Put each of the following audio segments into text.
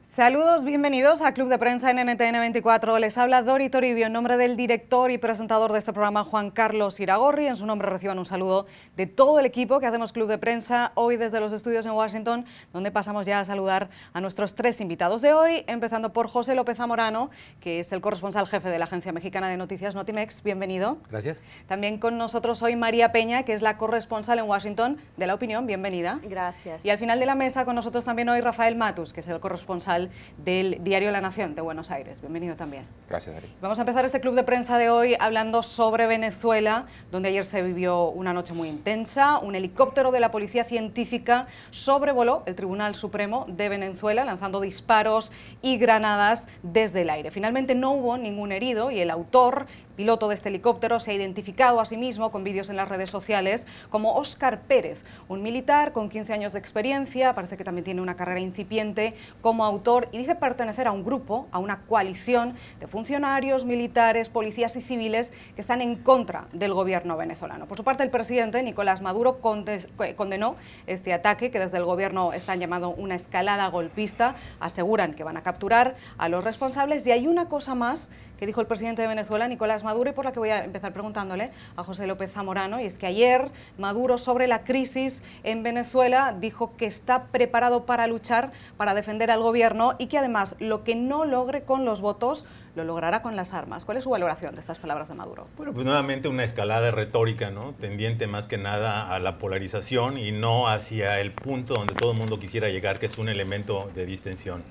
Saludos, bienvenidos a Club de Prensa en NTN 24. Les habla Dori Toribio en nombre del director y presentador de este programa, Juan Carlos Iragorri. En su nombre reciban un saludo de todo el equipo que hacemos Club de Prensa hoy desde los estudios en Washington, donde pasamos ya a saludar a nuestros tres invitados de hoy, empezando por José López Zamorano, que es el corresponsal jefe de la Agencia Mexicana de Noticias Notimex. Bienvenido. Gracias. También con nosotros hoy María Peña, que es la corresponsal en Washington de La Opinión. Bienvenida. Gracias. Y al final de la mesa con nosotros también hoy Rafael Matus, que es el corresponsal del diario La Nación de Buenos Aires. Bienvenido también. Gracias, Ari. Vamos a empezar este club de prensa de hoy hablando sobre Venezuela, donde ayer se vivió una noche muy intensa. Un helicóptero de la Policía Científica sobrevoló el Tribunal Supremo de Venezuela, lanzando disparos y granadas desde el aire. Finalmente no hubo ningún herido y el autor, piloto de este helicóptero, se ha identificado a sí mismo con vídeos en las redes sociales como Óscar Pérez, un militar con 15 años de experiencia, parece que también tiene una carrera incipiente como autor y dice pertenecer a un grupo, a una coalición de funcionarios, militares, policías y civiles que están en contra del gobierno venezolano. Por su parte, el presidente Nicolás Maduro condenó este ataque, que desde el gobierno están llamando una escalada golpista, aseguran que van a capturar a los responsables. Y hay una cosa más que dijo el presidente de Venezuela, Nicolás Maduro, y por la que voy a empezar preguntándole a José López Zamorano, y es que ayer Maduro, sobre la crisis en Venezuela, dijo que está preparado para luchar, para defender al gobierno y que además lo que no logre con los votos lo logrará con las armas. ¿Cuál es su valoración de estas palabras de Maduro? Bueno, pues nuevamente una escalada retórica, ¿no? Tendiente más que nada a la polarización y no hacia el punto donde todo el mundo quisiera llegar, que es un elemento de distensión.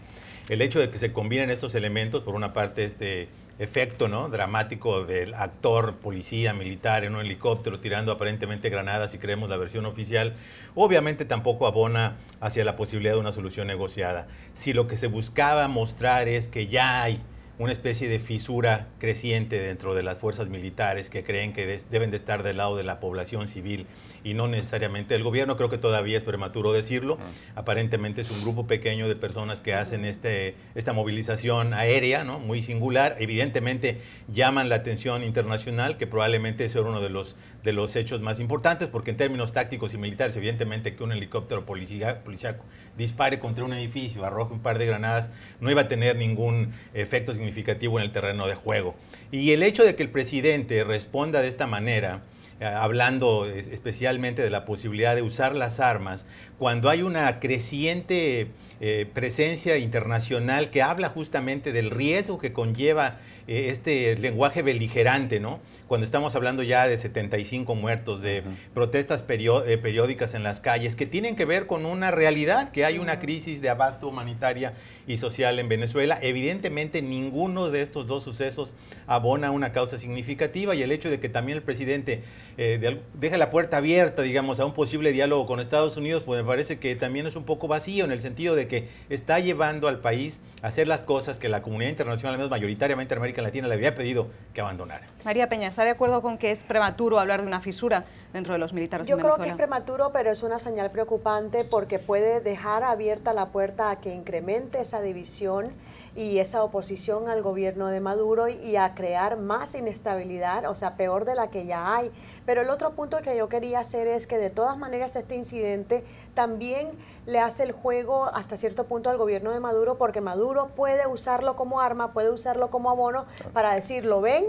El hecho de que se combinen estos elementos, por una parte este efecto, ¿no?, dramático del actor, policía, militar en un helicóptero tirando aparentemente granadas, si creemos la versión oficial, obviamente tampoco abona hacia la posibilidad de una solución negociada. Si lo que se buscaba mostrar es que ya hay una especie de fisura creciente dentro de las fuerzas militares que creen que deben de estar del lado de la población civil y no necesariamente del gobierno, creo que todavía es prematuro decirlo. Aparentemente es un grupo pequeño de personas que hacen esta movilización aérea, ¿no?, muy singular. Evidentemente llaman la atención internacional, que probablemente ese era uno de los hechos más importantes, porque en términos tácticos y militares, evidentemente que un helicóptero policíaco dispare contra un edificio, arroje un par de granadas, no iba a tener ningún efecto significativo en el terreno de juego. Y el hecho de que el presidente responda de esta manera, hablando especialmente de la posibilidad de usar las armas, cuando hay una creciente presencia internacional que habla justamente del riesgo que conlleva este lenguaje beligerante, ¿no? Cuando estamos hablando ya de 75 muertos, de protestas periódicas en las calles, que tienen que ver con una realidad, que hay una crisis de abasto humanitaria y social en Venezuela. Evidentemente ninguno de estos dos sucesos abona una causa significativa, y el hecho de que también el presidente deja la puerta abierta, digamos, a un posible diálogo con Estados Unidos, pues me parece que también es un poco vacío, en el sentido de que está llevando al país a hacer las cosas que la comunidad internacional, al menos mayoritariamente en América Latina, le había pedido que abandonara. María Peña, ¿está de acuerdo con que es prematuro hablar de una fisura dentro de los militares en Venezuela? Yo creo que es prematuro, pero es una señal preocupante porque puede dejar abierta la puerta a que incremente esa división y esa oposición al gobierno de Maduro y a crear más inestabilidad, o sea, peor de la que ya hay. Pero el otro punto que yo quería hacer es que de todas maneras este incidente también le hace el juego hasta cierto punto al gobierno de Maduro, porque Maduro puede usarlo como arma, puede usarlo como abono para decir, ¿lo ven?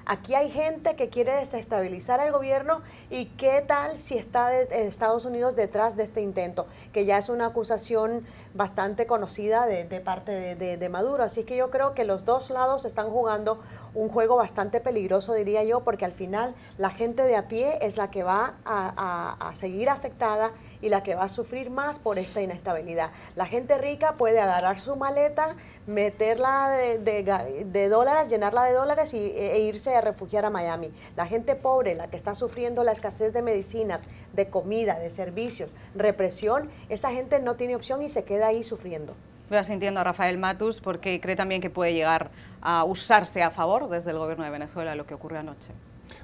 Aquí hay gente que quiere desestabilizar el gobierno, y qué tal si está Estados Unidos detrás de este intento, que ya es una acusación bastante conocida de parte de Maduro. Así que yo creo que los dos lados están jugando un juego bastante peligroso, diría yo, porque al final la gente de a pie es la que va a seguir afectada y la que va a sufrir más por esta inestabilidad. La gente rica puede agarrar su maleta, meterla de dólares, llenarla de dólares e irse a refugiar a Miami. La gente pobre, la que está sufriendo la escasez de medicinas, de comida, de servicios, represión, esa gente no tiene opción y se queda ahí sufriendo. Voy sintiendo a Rafael Matus, porque cree también que puede llegar a usarse a favor desde el gobierno de Venezuela lo que ocurrió anoche.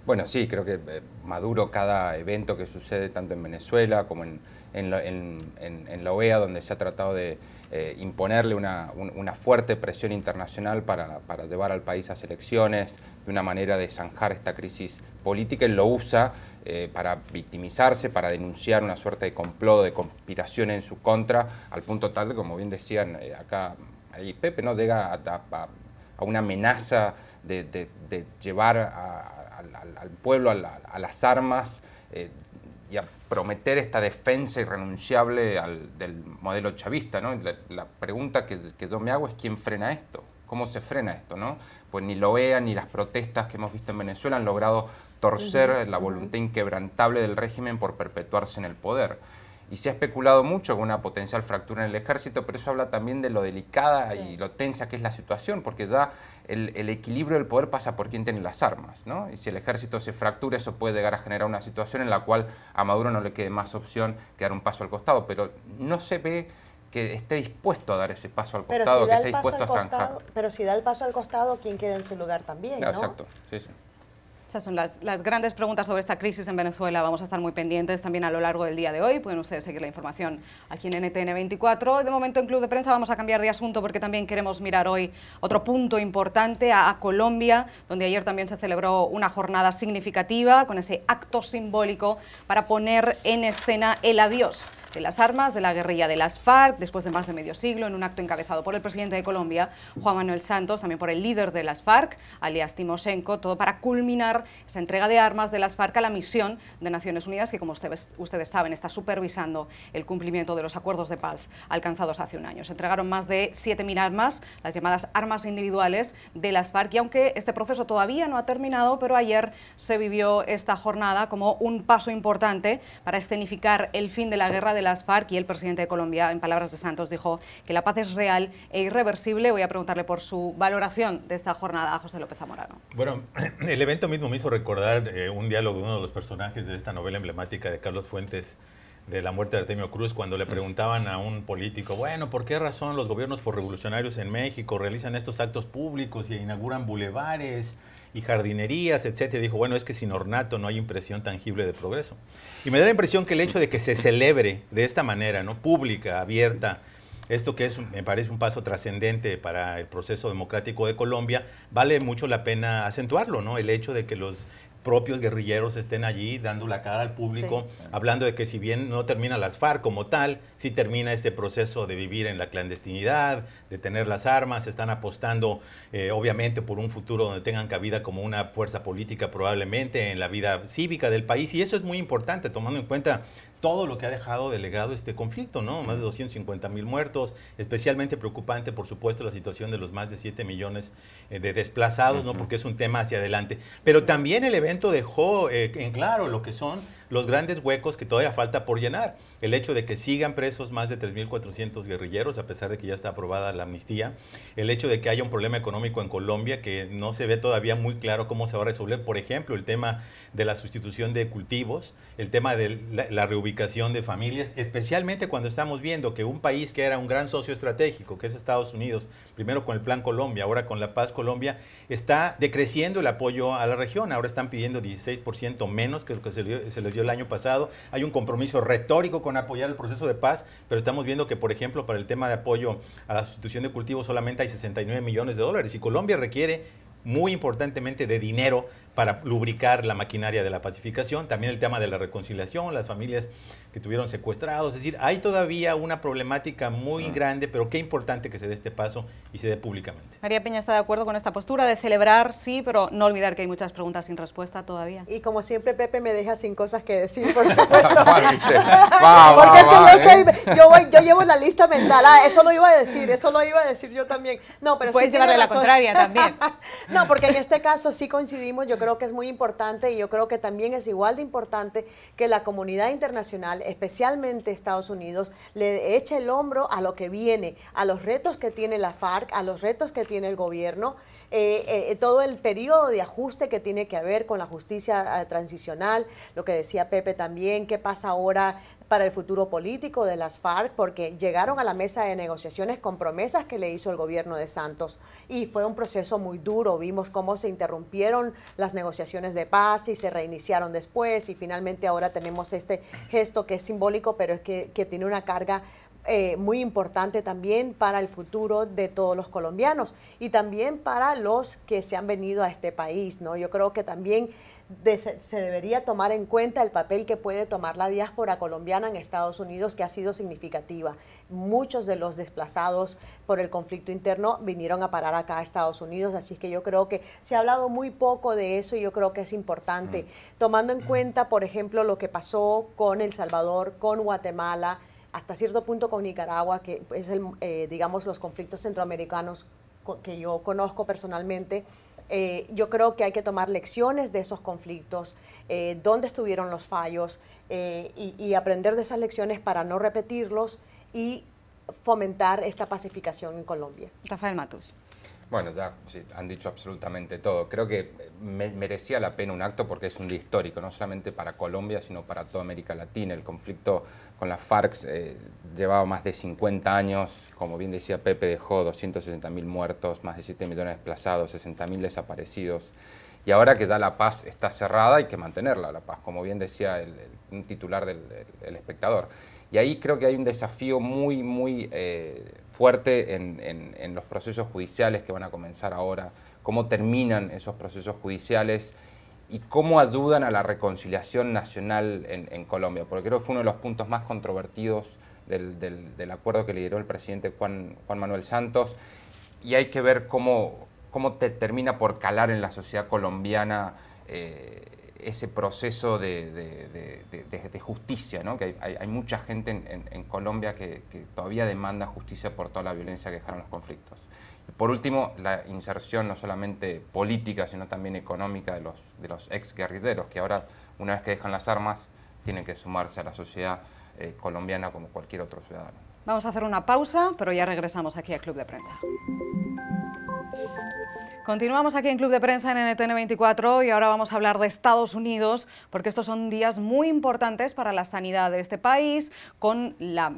Bueno, sí, creo que Maduro, cada evento que sucede tanto en Venezuela como en la OEA, donde se ha tratado de imponerle una fuerte presión internacional para llevar al país a elecciones, de una manera de zanjar esta crisis política, él lo usa para victimizarse, para denunciar una suerte de complot, de conspiración en su contra, al punto tal de, como bien decían acá, ahí Pepe, no llega a una amenaza de llevar al pueblo a las armas y a prometer esta defensa irrenunciable del modelo chavista, ¿no? La pregunta que yo me hago es ¿quién frena esto? ¿Cómo se frena esto, no? Pues ni la OEA ni las protestas que hemos visto en Venezuela han logrado torcer la voluntad inquebrantable del régimen por perpetuarse en el poder. Y se ha especulado mucho con una potencial fractura en el ejército, pero eso habla también de lo delicada y lo tensa que es la situación, porque ya el equilibrio del poder pasa por quien tiene las armas, ¿no? Y si el ejército se fractura, eso puede llegar a generar una situación en la cual a Maduro no le quede más opción que dar un paso al costado, pero no se ve que esté dispuesto a dar ese paso al costado, que esté dispuesto a zanjar. Pero si da el paso al costado, ¿quién queda en su lugar también, Claro, ¿no? exacto, sí, sí. Esas son las grandes preguntas sobre esta crisis en Venezuela. Vamos a estar muy pendientes también a lo largo del día de hoy. Pueden ustedes seguir la información aquí en NTN 24. De momento en Club de Prensa vamos a cambiar de asunto porque también queremos mirar hoy otro punto importante, a Colombia, donde ayer también se celebró una jornada significativa con ese acto simbólico para poner en escena el adiós de las armas de la guerrilla de las FARC, después de más de medio siglo, en un acto encabezado por el presidente de Colombia, Juan Manuel Santos, también por el líder de las FARC, alias Timoshenko, todo para culminar esa entrega de armas de las FARC a la misión de Naciones Unidas, que como ustedes saben, está supervisando el cumplimiento de los acuerdos de paz alcanzados hace un año. Se entregaron más de 7.000 armas, las llamadas armas individuales de las FARC, y aunque este proceso todavía no ha terminado, pero ayer se vivió esta jornada como un paso importante para escenificar el fin de la guerra de las FARC, y el presidente de Colombia, en palabras de Santos, dijo que la paz es real e irreversible. Voy a preguntarle por su valoración de esta jornada a José López Zamorano. Bueno, el evento mismo me hizo recordar un diálogo de uno de los personajes de esta novela emblemática de Carlos Fuentes, de La muerte de Artemio Cruz, cuando le preguntaban a un político, bueno, ¿por qué razón los gobiernos revolucionarios en México realizan estos actos públicos y inauguran bulevares y jardinerías, etcétera? Dijo, bueno, es que sin ornato no hay impresión tangible de progreso. Y me da la impresión que el hecho de que se celebre de esta manera, ¿no?, pública, abierta, esto que me parece un paso trascendente para el proceso democrático de Colombia, vale mucho la pena acentuarlo, ¿no? El hecho de que los propios guerrilleros estén allí dando la cara al público, sí, hablando de que si bien no termina las FARC como tal, sí termina este proceso de vivir en la clandestinidad, de tener las armas, están apostando obviamente por un futuro donde tengan cabida como una fuerza política probablemente en la vida cívica del país, y eso es muy importante tomando en cuenta todo lo que ha dejado de legado este conflicto, ¿no? Más de 250,000 muertos, especialmente preocupante, por supuesto, la situación de los más de 7 millones de desplazados, ¿no? Porque es un tema hacia adelante. Pero también el evento dejó en claro lo que son los grandes huecos que todavía falta por llenar. El hecho de que sigan presos más de 3.400 guerrilleros, a pesar de que ya está aprobada la amnistía. El hecho de que haya un problema económico en Colombia que no se ve todavía muy claro cómo se va a resolver. Por ejemplo, el tema de la sustitución de cultivos, el tema de la reubicación de familias, especialmente cuando estamos viendo que un país que era un gran socio estratégico, que es Estados Unidos, primero con el Plan Colombia, ahora con la Paz Colombia, está decreciendo el apoyo a la región. Ahora están pidiendo 16% menos que lo que se les dio el año pasado. Hay un compromiso retórico con apoyar el proceso de paz, pero estamos viendo que, por ejemplo, para el tema de apoyo a la sustitución de cultivos solamente hay 69 millones de dólares, y Colombia requiere muy importantemente de dinero para lubricar la maquinaria de la pacificación. También el tema de la reconciliación, las familias que tuvieron secuestrados. Es decir, hay todavía una problemática muy grande, pero qué importante que se dé este paso y se dé públicamente. María Peña está de acuerdo con esta postura de celebrar, sí, pero no olvidar que hay muchas preguntas sin respuesta todavía. Y como siempre, Pepe me deja sin cosas que decir, por supuesto. Porque es que yo llevo la lista mental. Eso lo iba a decir yo también. No, pero puedes sí llevarle la contraria también. No, porque en este caso sí coincidimos. Yo creo que es muy importante, y yo creo que también es igual de importante que la comunidad internacional, especialmente Estados Unidos, le eche el hombro a lo que viene, a los retos que tiene la FARC, a los retos que tiene el gobierno, todo el periodo de ajuste que tiene que haber con la justicia transicional, lo que decía Pepe también, qué pasa ahora para el futuro político de las FARC, porque llegaron a la mesa de negociaciones con promesas que le hizo el gobierno de Santos y fue un proceso muy duro. Vimos cómo se interrumpieron las negociaciones de paz y se reiniciaron después y finalmente ahora tenemos este gesto que es simbólico, pero es que tiene una carga muy importante también para el futuro de todos los colombianos y también para los que se han venido a este país, ¿no? Yo creo que también se debería tomar en cuenta el papel que puede tomar la diáspora colombiana en Estados Unidos, que ha sido significativa. Muchos de los desplazados por el conflicto interno vinieron a parar acá a Estados Unidos, así que yo creo que se ha hablado muy poco de eso y yo creo que es importante, tomando en cuenta, por ejemplo, lo que pasó con El Salvador, con Guatemala, hasta cierto punto con Nicaragua, que es digamos, los conflictos centroamericanos que yo conozco personalmente. Yo creo que hay que tomar lecciones de esos conflictos, dónde estuvieron los fallos y aprender de esas lecciones para no repetirlos y fomentar esta pacificación en Colombia. Rafael Matus. Bueno, ya sí, han dicho absolutamente todo. Creo que merecía la pena un acto porque es un día histórico, no solamente para Colombia, sino para toda América Latina. El conflicto con las FARC llevaba más de 50 años. Como bien decía Pepe, dejó 260.000 muertos, más de 7 millones desplazados, 60.000 desaparecidos. Y ahora que ya la paz está cerrada, hay que mantenerla, la paz, como bien decía un titular del Espectador. Y ahí creo que hay un desafío muy fuerte en los procesos judiciales que van a comenzar ahora, cómo terminan esos procesos judiciales y cómo ayudan a la reconciliación nacional en Colombia, porque creo que fue uno de los puntos más controvertidos del acuerdo que lideró el presidente Juan Manuel Santos, y hay que ver cómo termina por calar en la sociedad colombiana ese proceso de justicia, ¿no? Que hay mucha gente en Colombia que todavía demanda justicia por toda la violencia que dejaron los conflictos. Y por último, la inserción no solamente política, sino también económica de los exguerrilleros, que ahora, una vez que dejan las armas, tienen que sumarse a la sociedad colombiana como cualquier otro ciudadano. Vamos a hacer una pausa, pero ya regresamos aquí al Club de Prensa. Continuamos aquí en Club de Prensa en NTN 24 y ahora vamos a hablar de Estados Unidos porque estos son días muy importantes para la sanidad de este país.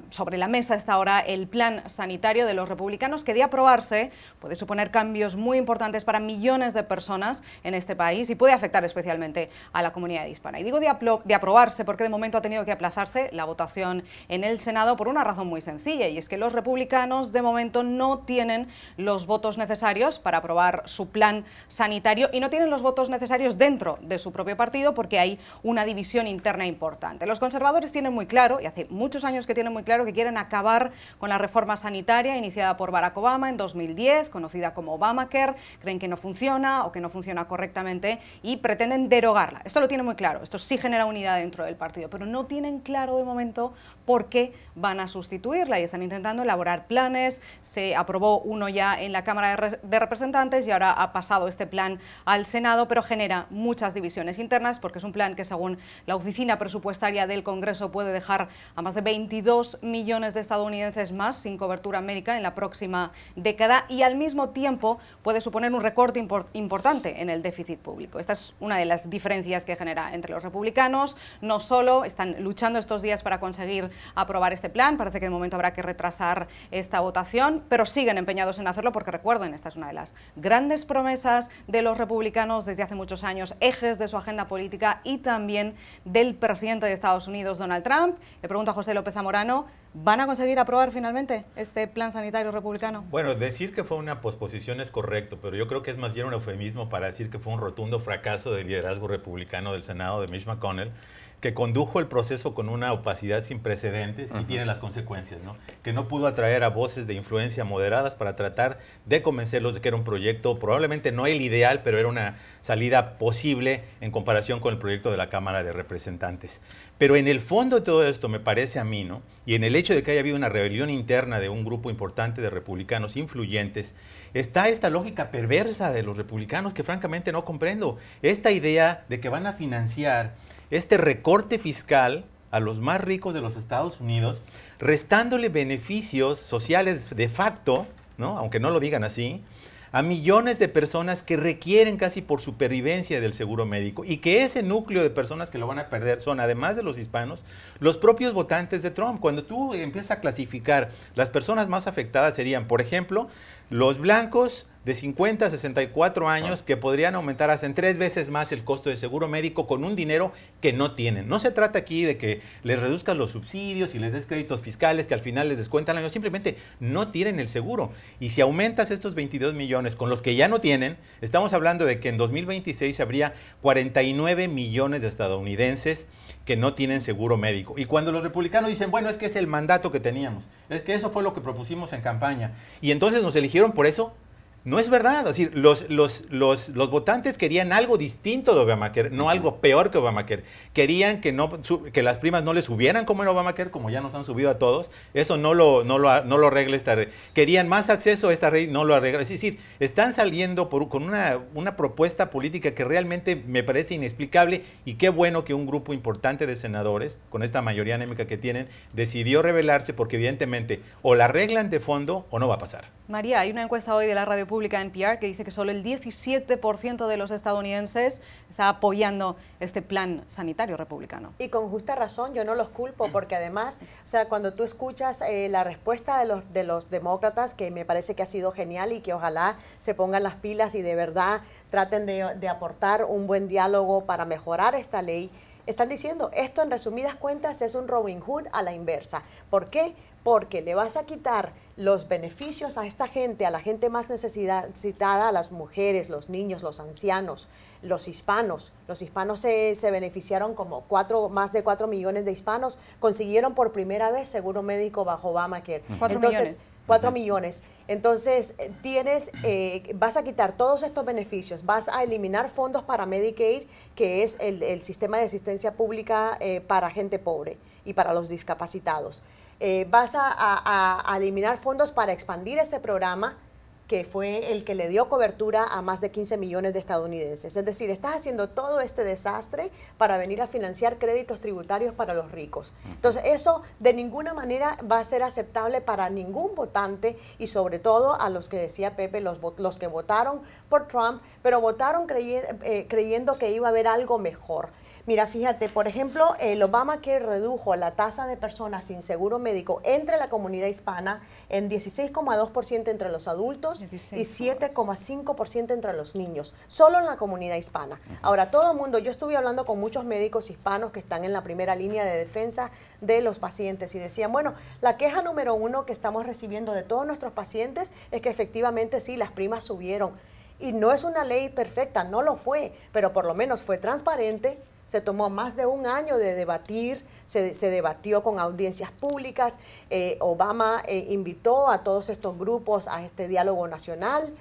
Sobre la mesa está ahora el plan sanitario de los republicanos que de aprobarse puede suponer cambios muy importantes para millones de personas en este país y puede afectar especialmente a la comunidad hispana. Y digo de aprobarse porque de momento ha tenido que aplazarse la votación en el Senado por una razón muy sencilla y es que los republicanos de momento no tienen los votos necesarios para aprobar su plan sanitario y no tienen los votos necesarios dentro de su propio partido porque hay una división interna importante. Los conservadores tienen muy claro, y hace muchos años que tienen muy claro, que quieren acabar con la reforma sanitaria iniciada por Barack Obama en 2010, conocida como Obamacare. Creen que no funciona o que no funciona correctamente y pretenden derogarla. Esto lo tienen muy claro, esto sí genera unidad dentro del partido, pero no tienen claro de momento por qué van a sustituirla y están intentando elaborar planes. Se aprobó uno ya en la Cámara de Representantes y ahora ha pasado este plan al Senado, pero genera muchas divisiones internas porque es un plan que, según la Oficina Presupuestaria del Congreso, puede dejar a más de 22 millones de estadounidenses más sin cobertura médica en la próxima década y al mismo tiempo puede suponer un recorte importante en el déficit público. Esta es una de las diferencias que genera entre los republicanos. No solo están luchando estos días para conseguir aprobar este plan, parece que de momento habrá que retrasar esta votación, pero siguen empeñados en hacerlo porque, recuerden, esta es una de las grandes promesas de los republicanos desde hace muchos años, ejes de su agenda política y también del presidente de Estados Unidos, Donald Trump. Le pregunto a José López Zamorano, ¿van a conseguir aprobar finalmente este plan sanitario republicano? Bueno, decir que fue una posposición es correcto, pero yo creo que es más bien un eufemismo para decir que fue un rotundo fracaso del liderazgo republicano del Senado de Mitch McConnell, que condujo el proceso con una opacidad sin precedentes y tiene las consecuencias, ¿no? Que no pudo atraer a voces de influencia moderadas para tratar de convencerlos de que era un proyecto, probablemente no el ideal, pero era una salida posible en comparación con el proyecto de la Cámara de Representantes. Pero en el fondo de todo esto, me parece a mí, ¿no? Y en el hecho de que haya habido una rebelión interna de un grupo importante de republicanos influyentes, está esta lógica perversa de los republicanos que francamente no comprendo. Esta idea de que van a financiar este recorte fiscal a los más ricos de los Estados Unidos, restándole beneficios sociales de facto, ¿no? Aunque no lo digan así, a millones de personas que requieren casi por supervivencia del seguro médico y que ese núcleo de personas que lo van a perder son, además de los hispanos, los propios votantes de Trump. Cuando tú empiezas a clasificar, las personas más afectadas serían, por ejemplo, los blancos de 50 a 64 años que podrían aumentar hasta en 3 veces más el costo de seguro médico con un dinero que no tienen. No se trata aquí de que les reduzcas los subsidios y les des créditos fiscales que al final les descuentan el año, simplemente no tienen el seguro. Y si aumentas estos 22 millones con los que ya no tienen, estamos hablando de que en 2026 habría 49 millones de estadounidenses que no tienen seguro médico. Y cuando los republicanos dicen, bueno, es que es el mandato que teníamos, es que eso fue lo que propusimos en campaña, y entonces nos eligieron por eso, no es verdad. Es decir, los votantes querían algo distinto de Obamacare, no algo peor que Obamacare. Querían que las primas no les subieran como en Obamacare, como ya nos han subido a todos. Eso no lo arregla esta ley. Querían más acceso a esta ley, no lo arregla. Es decir, están saliendo con una propuesta política que realmente me parece inexplicable, y qué bueno que un grupo importante de senadores, con esta mayoría anémica que tienen, decidió rebelarse, porque evidentemente o la arreglan de fondo o no va a pasar. María, hay una encuesta hoy de la radio pública NPR que dice que solo el 17% de los estadounidenses está apoyando este plan sanitario republicano. Y con justa razón, yo no los culpo, porque además, o sea, cuando tú escuchas la respuesta de los demócratas, que me parece que ha sido genial y que ojalá se pongan las pilas y de verdad traten de aportar un buen diálogo para mejorar esta ley, están diciendo, esto en resumidas cuentas es un Robin Hood a la inversa. ¿Por qué? Porque le vas a quitar los beneficios a esta gente, a la gente más necesitada, a las mujeres, los niños, los ancianos, los hispanos. Los hispanos se beneficiaron como más de 4 millones de hispanos, consiguieron por primera vez seguro médico bajo Obamacare. 4 millones. 4 millones. Entonces, vas a quitar todos estos beneficios, vas a eliminar fondos para Medicaid, que es el sistema de asistencia pública para gente pobre y para los discapacitados. Vas a eliminar fondos para expandir ese programa, que fue el que le dio cobertura a más de 15 millones de estadounidenses. Es decir, estás haciendo todo este desastre para venir a financiar créditos tributarios para los ricos. Entonces, eso de ninguna manera va a ser aceptable para ningún votante, y sobre todo a los que decía Pepe, los que votaron por Trump, pero votaron creyendo que iba a haber algo mejor. Mira, fíjate, por ejemplo, el Obamacare redujo la tasa de personas sin seguro médico entre la comunidad hispana en 16,2% entre los adultos y 7,5% entre los niños, solo en la comunidad hispana. Ahora, todo el mundo, yo estuve hablando con muchos médicos hispanos que están en la primera línea de defensa de los pacientes y decían, bueno, la queja número 1 que estamos recibiendo de todos nuestros pacientes es que efectivamente sí, las primas subieron. Y no es una ley perfecta, no lo fue, pero por lo menos fue transparente. Se tomó más de un año de debatir, se debatió con audiencias públicas. Obama invitó a todos estos grupos a este diálogo nacional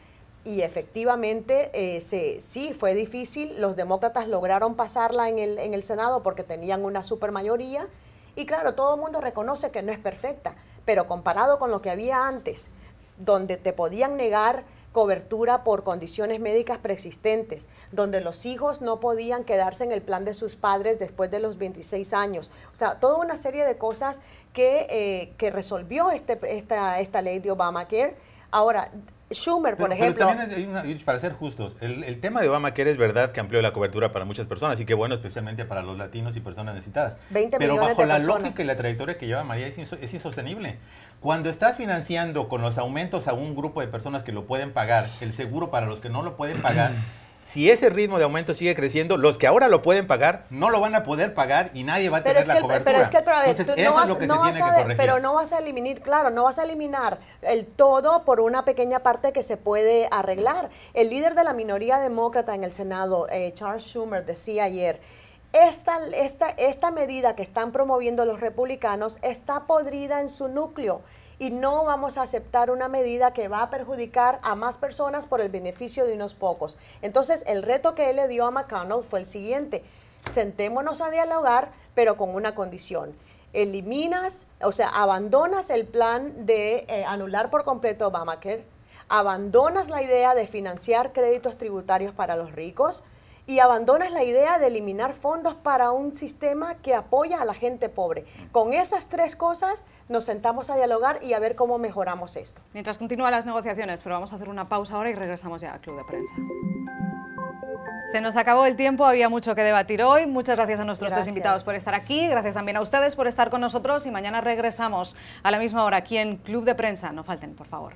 y efectivamente sí, fue difícil. Los demócratas lograron pasarla en el Senado porque tenían una supermayoría. Y claro, todo el mundo reconoce que no es perfecta, pero comparado con lo que había antes, donde te podían negar cobertura por condiciones médicas preexistentes, donde los hijos no podían quedarse en el plan de sus padres después de los 26 años. O sea, toda una serie de cosas que resolvió esta ley de Obamacare. Ahora, Schumer, por ejemplo... Pero también para ser justos, el tema de Obamacare es verdad que amplió la cobertura para muchas personas, y que bueno, especialmente para los latinos y personas necesitadas. 20 pero millones bajo de la personas. lógica y la trayectoria que lleva María es insostenible. Cuando estás financiando con los aumentos a un grupo de personas que lo pueden pagar, el seguro para los que no lo pueden pagar, si ese ritmo de aumento sigue creciendo, los que ahora lo pueden pagar no lo van a poder pagar y nadie va a tener la cobertura. Pero es que, a ver, entonces, eso es lo que se tiene que corregir. Pero no vas a eliminar, claro, no vas a eliminar el todo por una pequeña parte que se puede arreglar. El líder de la minoría demócrata en el Senado, Charles Schumer, decía ayer, esta medida que están promoviendo los republicanos está podrida en su núcleo. Y no vamos a aceptar una medida que va a perjudicar a más personas por el beneficio de unos pocos. Entonces, el reto que él le dio a McConnell fue el siguiente: sentémonos a dialogar, pero con una condición. Abandonas el plan de anular por completo Obamacare, abandonas la idea de financiar créditos tributarios para los ricos, y abandonas la idea de eliminar fondos para un sistema que apoya a la gente pobre. Con esas tres cosas nos sentamos a dialogar y a ver cómo mejoramos esto. Mientras continúan las negociaciones, pero vamos a hacer una pausa ahora y regresamos ya al Club de Prensa. Se nos acabó el tiempo, había mucho que debatir hoy. Muchas gracias a nuestros tres invitados por estar aquí, gracias también a ustedes por estar con nosotros y mañana regresamos a la misma hora aquí en Club de Prensa. No falten, por favor.